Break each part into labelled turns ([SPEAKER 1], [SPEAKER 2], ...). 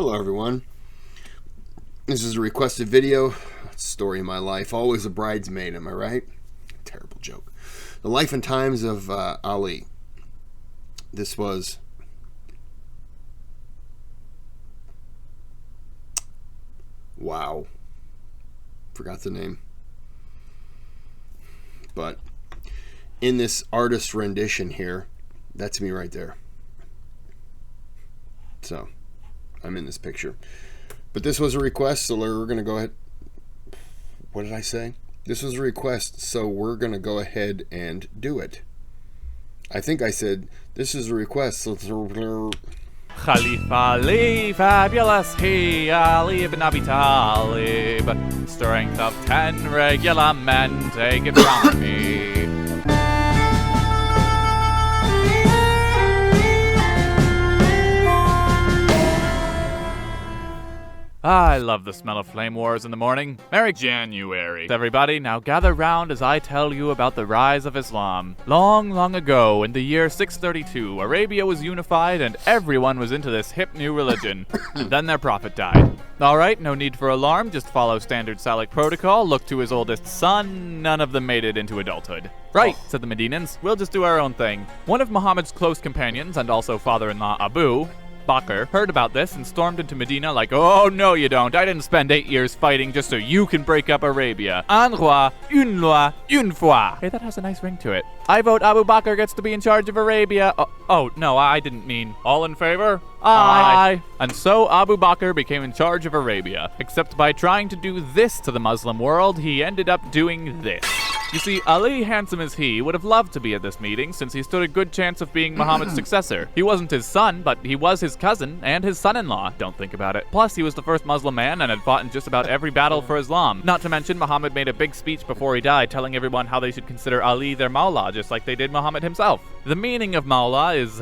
[SPEAKER 1] Hello everyone. This is a requested video. Story of my life. Always a bridesmaid, am I right? Terrible joke. The life and times of Ali. This was wow. Forgot the name. But in this artist rendition here, that's me right there. So I'm in this picture. But this was a request, so we're going to go ahead. What did I say? This was a request, so we're going to go ahead and do it. I think I said, this is a request, so...
[SPEAKER 2] Khalifa Ali, fabulous he, Ali ibn Abi Talib. Strength of 10 regular men, take it from me. I love the smell of flame wars in the morning. Merry January, everybody. Now gather round as I tell you about the rise of Islam. Long, long ago, in the year 632, Arabia was unified and everyone was into this hip new religion. And then their prophet died. Alright, no need for alarm, just follow standard Salic protocol, look to his oldest son, none of them made it into adulthood. Right, said the Medinans, we'll just do our own thing. One of Muhammad's close companions, and also father-in-law Abu Bakr, heard about this and stormed into Medina like, oh no you don't, I didn't spend 8 years fighting just so you can break up Arabia. Un roi, une loi, une foi. Hey, that has a nice ring to it. I vote Abu Bakr gets to be in charge of Arabia. Oh no, I didn't mean. All in favor? Aye. And so Abu Bakr became in charge of Arabia. Except by trying to do this to the Muslim world, he ended up doing this. You see, Ali, handsome as he, would have loved to be at this meeting since he stood a good chance of being Muhammad's successor. He wasn't his son, but he was his cousin and his son-in-law. Don't think about it. Plus, he was the first Muslim man and had fought in just about every battle for Islam. Not to mention, Muhammad made a big speech before he died telling everyone how they should consider Ali their Mawla, just like they did Muhammad himself. The meaning of Mawla is,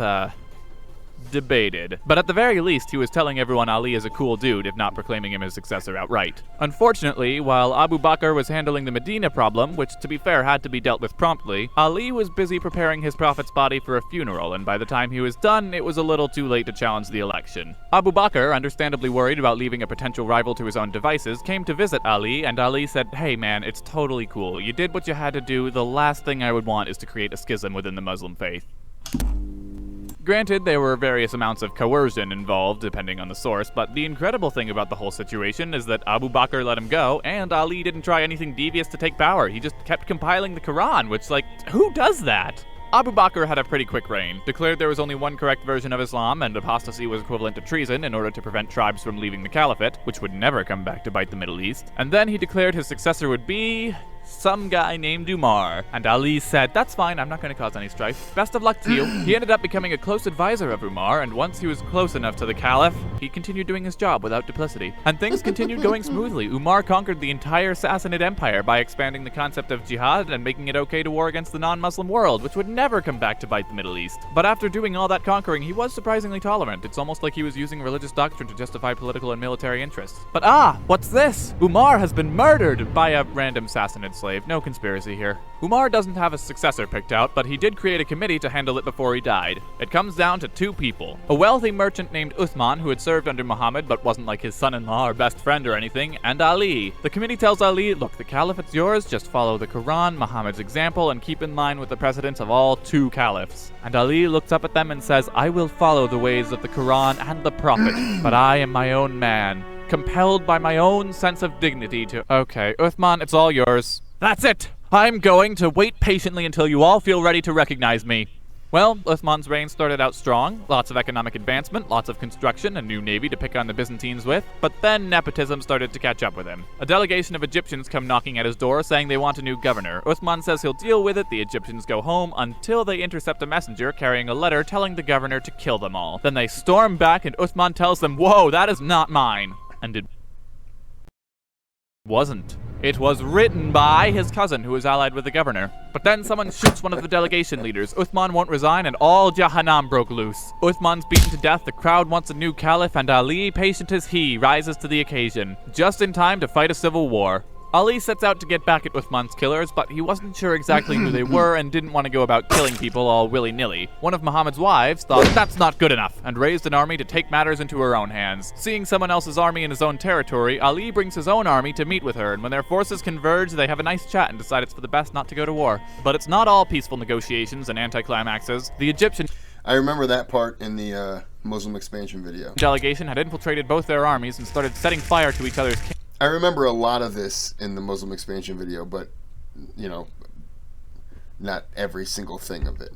[SPEAKER 2] debated. But at the very least, he was telling everyone Ali is a cool dude, if not proclaiming him his successor outright. Unfortunately, while Abu Bakr was handling the Medina problem, which to be fair had to be dealt with promptly, Ali was busy preparing his prophet's body for a funeral, and by the time he was done, it was a little too late to challenge the election. Abu Bakr, understandably worried about leaving a potential rival to his own devices, came to visit Ali, and Ali said, hey man, it's totally cool. You did what you had to do. The last thing I would want is to create a schism within the Muslim faith. Granted, there were various amounts of coercion involved, depending on the source, but the incredible thing about the whole situation is that Abu Bakr let him go, and Ali didn't try anything devious to take power. He just kept compiling the Quran, which, like, who does that? Abu Bakr had a pretty quick reign, declared there was only one correct version of Islam, and apostasy was equivalent to treason in order to prevent tribes from leaving the caliphate, which would never come back to bite the Middle East. And then he declared his successor would be some guy named Umar. And Ali said, that's fine, I'm not going to cause any strife. Best of luck to you. He ended up becoming a close advisor of Umar, and once he was close enough to the caliph, he continued doing his job without duplicity. And things continued going smoothly. Umar conquered the entire Sassanid Empire by expanding the concept of jihad and making it okay to war against the non-Muslim world, which would never come back to bite the Middle East. But after doing all that conquering, he was surprisingly tolerant. It's almost like he was using religious doctrine to justify political and military interests. But what's this? Umar has been murdered by a random Sassanid slave. No conspiracy here. Umar doesn't have a successor picked out, but he did create a committee to handle it before he died. It comes down to two people. A wealthy merchant named Uthman, who had served under Muhammad but wasn't like his son-in-law or best friend or anything, and Ali. The committee tells Ali, look, the caliphate's yours, just follow the Quran, Muhammad's example, and keep in line with the precedents of all two caliphs. And Ali looks up at them and says, I will follow the ways of the Quran and the Prophet, but I am my own man, compelled by my own sense of dignity to... Okay, Uthman, it's all yours. That's it! I'm going to wait patiently until you all feel ready to recognize me. Well, Uthman's reign started out strong, lots of economic advancement, lots of construction, a new navy to pick on the Byzantines with, but then nepotism started to catch up with him. A delegation of Egyptians come knocking at his door saying they want a new governor. Uthman says he'll deal with it, the Egyptians go home, until they intercept a messenger carrying a letter telling the governor to kill them all. Then they storm back and Uthman tells them, whoa, that is not mine. And it wasn't. It was written by his cousin, who was allied with the governor. But then someone shoots one of the delegation leaders. Uthman won't resign, and all Jahannam broke loose. Uthman's beaten to death, the crowd wants a new caliph, and Ali, patient as he, rises to the occasion, just in time to fight a civil war. Ali sets out to get back at Uthman's killers, but he wasn't sure exactly who they were and didn't want to go about killing people all willy-nilly. One of Muhammad's wives thought that's not good enough and raised an army to take matters into her own hands. Seeing someone else's army in his own territory, Ali brings his own army to meet with her, and when their forces converge, they have a nice chat and decide it's for the best not to go to war. But it's not all peaceful negotiations and anticlimaxes. The Egyptian
[SPEAKER 1] I remember that part in the Muslim expansion video.
[SPEAKER 2] delegation had infiltrated both their armies and started setting fire to each other's
[SPEAKER 1] I remember a lot of this in the Muslim expansion video, but, you know, not every single thing of it.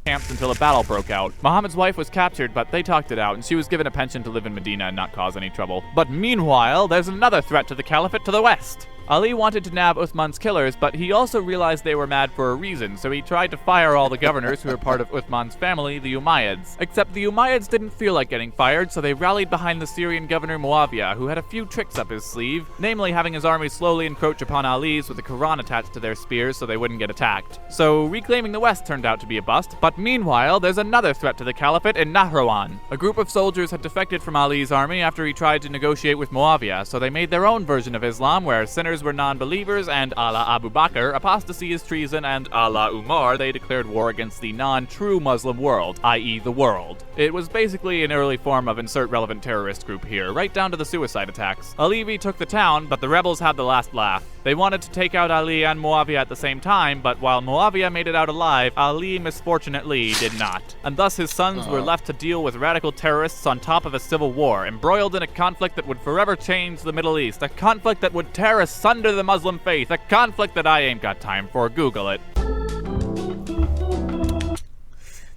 [SPEAKER 2] camps until a battle broke out. Muhammad's wife was captured, but they talked it out, and she was given a pension to live in Medina and not cause any trouble. But meanwhile, there's another threat to the caliphate to the west. Ali wanted to nab Uthman's killers, but he also realized they were mad for a reason, so he tried to fire all the governors who were part of Uthman's family, the Umayyads. Except the Umayyads didn't feel like getting fired, so they rallied behind the Syrian governor Muawiyah, who had a few tricks up his sleeve, namely having his army slowly encroach upon Ali's with the Quran attached to their spears so they wouldn't get attacked. So reclaiming the west turned out to be a bust, but meanwhile, there's another threat to the caliphate in Nahrawan. A group of soldiers had defected from Ali's army after he tried to negotiate with Muawiyah, so they made their own version of Islam where sinners were non-believers and Allah Abu Bakr, apostasy is treason, and Allah Umar, they declared war against the non-true Muslim world, i.e. the world. It was basically an early form of insert relevant terrorist group here, right down to the suicide attacks. Ali took the town, but the rebels had the last laugh. They wanted to take out Ali and Muawiyah at the same time, but while Muawiyah made it out alive, Ali misfortunately did not. And thus his sons were left to deal with radical terrorists on top of a civil war, embroiled in a conflict that would forever change the Middle East, a conflict that would tear asunder the Muslim faith, a conflict that I ain't got time for. Google it.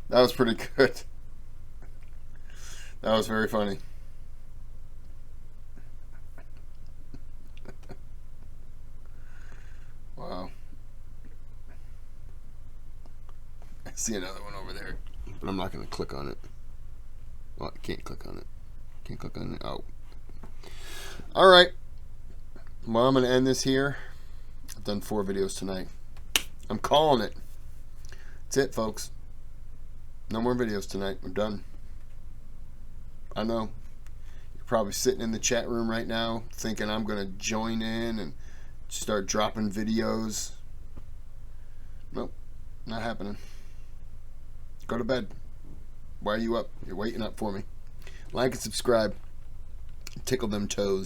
[SPEAKER 1] That was pretty good. That was very funny. Wow. I see another one over there, but I'm not going to click on it. Well, I can't click on it. Can't click on it. Oh. All right. Well, I'm going to end this here. I've done 4 videos tonight. I'm calling it. That's it, folks. No more videos tonight. We're done. I know. You're probably sitting in the chat room right now thinking I'm going to join in and start dropping videos. Nope. Not happening. Go to bed. Why are you up? You're waiting up for me. Like and subscribe. Tickle them toes.